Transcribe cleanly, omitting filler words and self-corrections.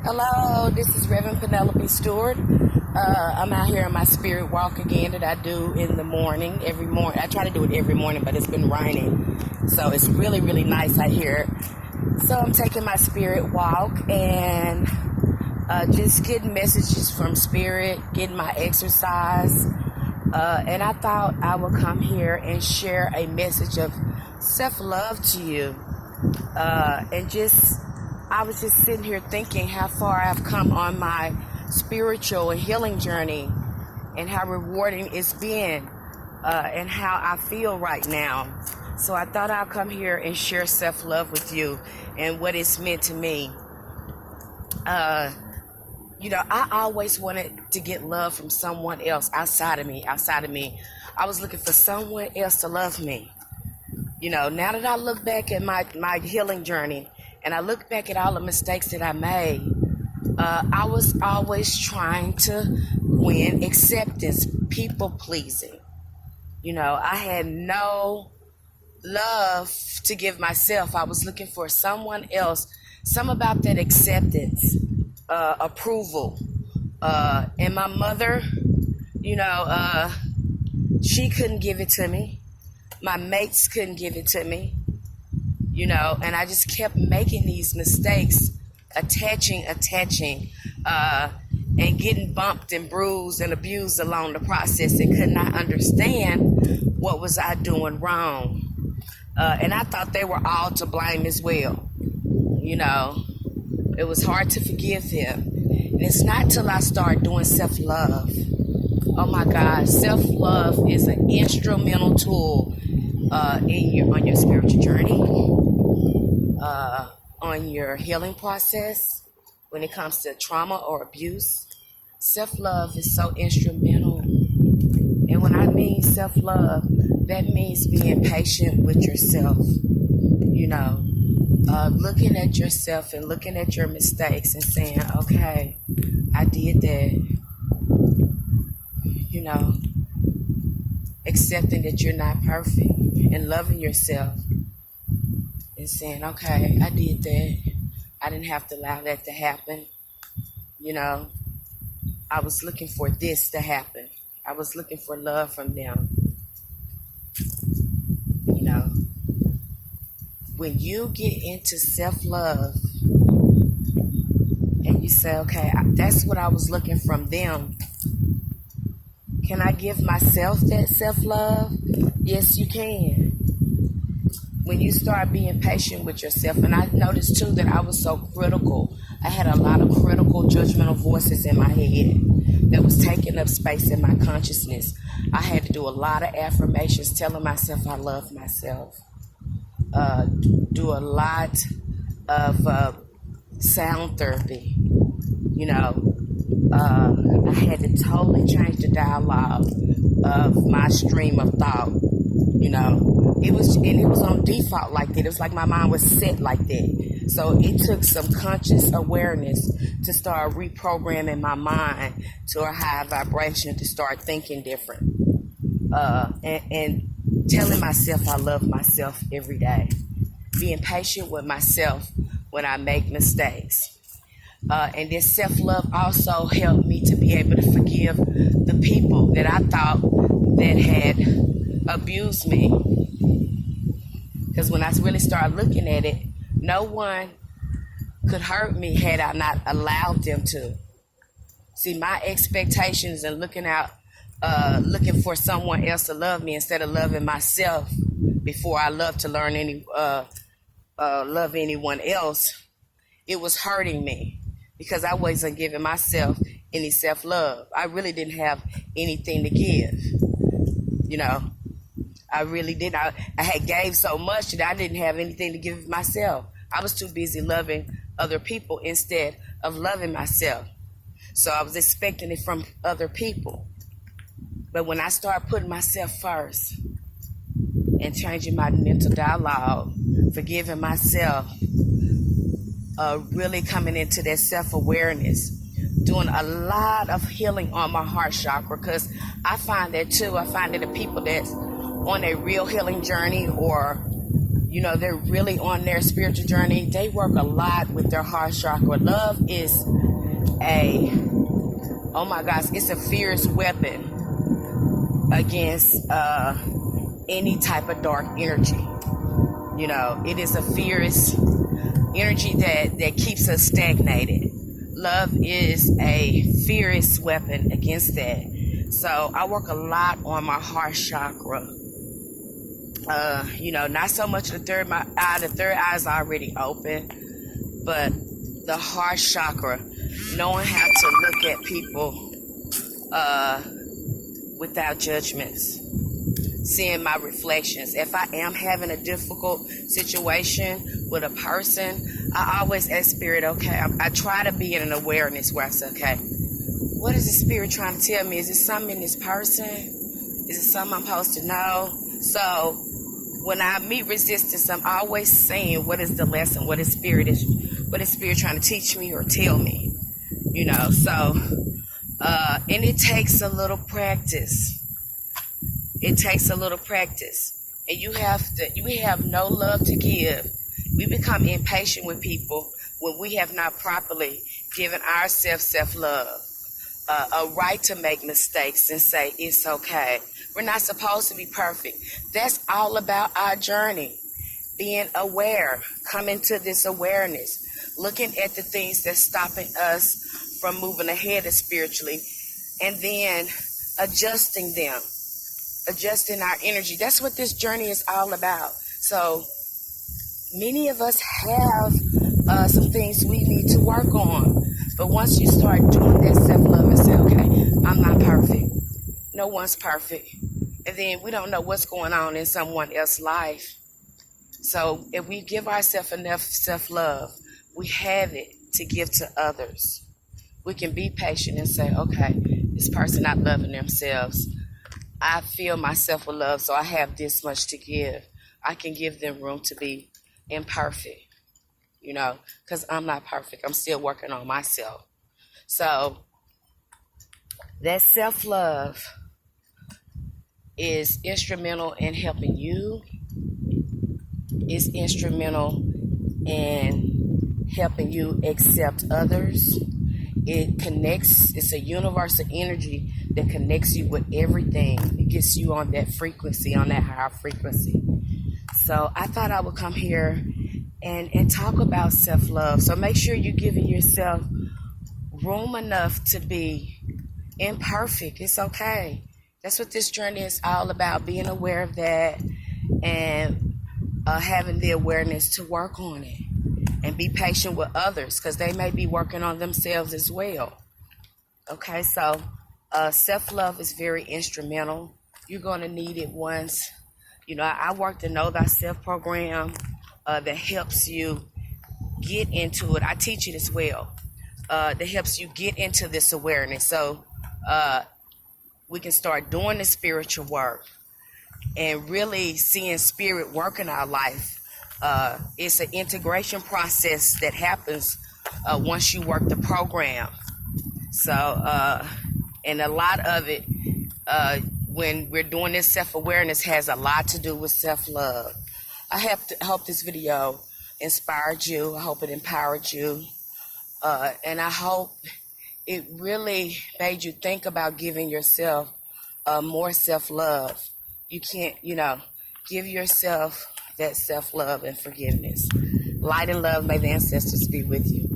Hello, this is Reverend Penelope Stewart. I'm out here on my spirit walk again that I do in the morning, every morning. I try to do it every morning, but it's been raining. So it's really, really nice out here. So I'm taking my spirit walk and just getting messages from spirit, getting my exercise. And I thought I would come here and share a message of self-love to you. I was just sitting here thinking how far I've come on my spiritual and healing journey and how rewarding it's been and how I feel right now. So I thought I'll come here and share self-love with you and what it's meant to me. I always wanted to get love from someone else outside of me. I was looking for someone else to love me. Now that I look back at my healing journey and I look back at all the mistakes that I made, I was always trying to win acceptance, people pleasing. I had no love to give myself. I was looking for someone else, some about that acceptance, approval. And my mother, she couldn't give it to me. My mates couldn't give it to me, and I just kept making these mistakes, attaching, and getting bumped and bruised and abused along the process and could not understand what was I doing wrong. And I thought they were all to blame as well. It was hard to forgive them. And it's not till I start doing self-love. Oh my God, self-love is an instrumental tool on your spiritual journey, on your healing process. When it comes to trauma or abuse, self-love is so instrumental. And when I mean self-love, that means being patient with yourself. Looking at yourself and looking at your mistakes and saying, okay, I did that. Accepting that you're not perfect and loving yourself and saying, okay, I did that. I didn't have to allow that to happen. I was looking for this to happen. I was looking for love from them. When you get into self-love and you say, okay, that's what I was looking from them. Can I give myself that self-love? Yes, you can. When you start being patient with yourself, and I noticed too that I was so critical. I had a lot of critical, judgmental voices in my head that was taking up space in my consciousness. I had to do a lot of affirmations telling myself I love myself. Do a lot of sound therapy. I had to totally change the dialogue of my stream of thought. It was on default like that. It was like my mind was set like that. So it took some conscious awareness to start reprogramming my mind to a high vibration, to start thinking different, and telling myself I love myself every day, being patient with myself when I make mistakes. And this self-love also helped me to be able to forgive the people that I thought that had abused me. Because when I really started looking at it, no one could hurt me had I not allowed them to. See, my expectations and looking for someone else to love me instead of loving myself before I love to love anyone else, it was hurting me. Because I wasn't giving myself any self-love. I really didn't have anything to give. I really didn't. I had gave so much that I didn't have anything to give myself. I was too busy loving other people instead of loving myself. So I was expecting it from other people. But when I started putting myself first and changing my mental dialogue, forgiving myself, really coming into that self-awareness, doing a lot of healing on my heart chakra, because I find that too. I find that the people that's on a real healing journey or they're really on their spiritual journey, they work a lot with their heart chakra. Love is oh my gosh, it's a fierce weapon against any type of dark energy. It is a fierce energy that keeps us stagnated. Love is a fierce weapon against that. So I work a lot on my heart chakra. Not so much the third eye. The third eye is already open, but the heart chakra, knowing how to look at people without judgments, seeing my reflections. If I am having a difficult situation with a person, I always ask Spirit, okay, I try to be in an awareness where I say, okay, what is the Spirit trying to tell me? Is it something in this person? Is it something I'm supposed to know? So when I meet resistance, I'm always saying, what is the lesson? What is Spirit trying to teach me or tell me? So and it takes a little practice. It takes a little practice. And you have no love to give. We become impatient with people when we have not properly given ourselves self-love, a right to make mistakes and say it's okay. We're not supposed to be perfect. That's all about our journey. Being aware, coming to this awareness, looking at the things that's stopping us from moving ahead spiritually, and then adjusting them, adjusting our energy. That's what this journey is all about. So many of us have some things we need to work on. But once you start doing that self-love and say, okay, I'm not perfect. No one's perfect. And then we don't know what's going on in someone else's life. So if we give ourselves enough self-love, we have it to give to others. We can be patient and say, okay, this person not loving themselves. I feel myself with love, so I have this much to give. I can give them room to be imperfect, because I'm not perfect. I'm still working on myself. So that self-love is instrumental in helping you. It's instrumental in helping you accept others. It connects. It's a universal energy that connects you with everything. It gets you on that frequency, on that higher frequency. So I thought I would come here and talk about self-love. So make sure you're giving yourself room enough to be imperfect. It's okay. That's what this journey is all about, being aware of that and having the awareness to work on it. And be patient with others because they may be working on themselves as well. Okay, so self-love is very instrumental. You're going to need it once. I work the Know Thyself program that helps you get into it. I teach it as well. That helps you get into this awareness. So we can start doing the spiritual work and really seeing Spirit work in our life. It's an integration process that happens once you work the program. So, and a lot of it, when we're doing this self-awareness, has a lot to do with self-love. I hope this video inspired you. I hope it empowered you. And I hope it really made you think about giving yourself more self-love. You can't, give yourself that self-love and forgiveness. Light and love, may the ancestors be with you.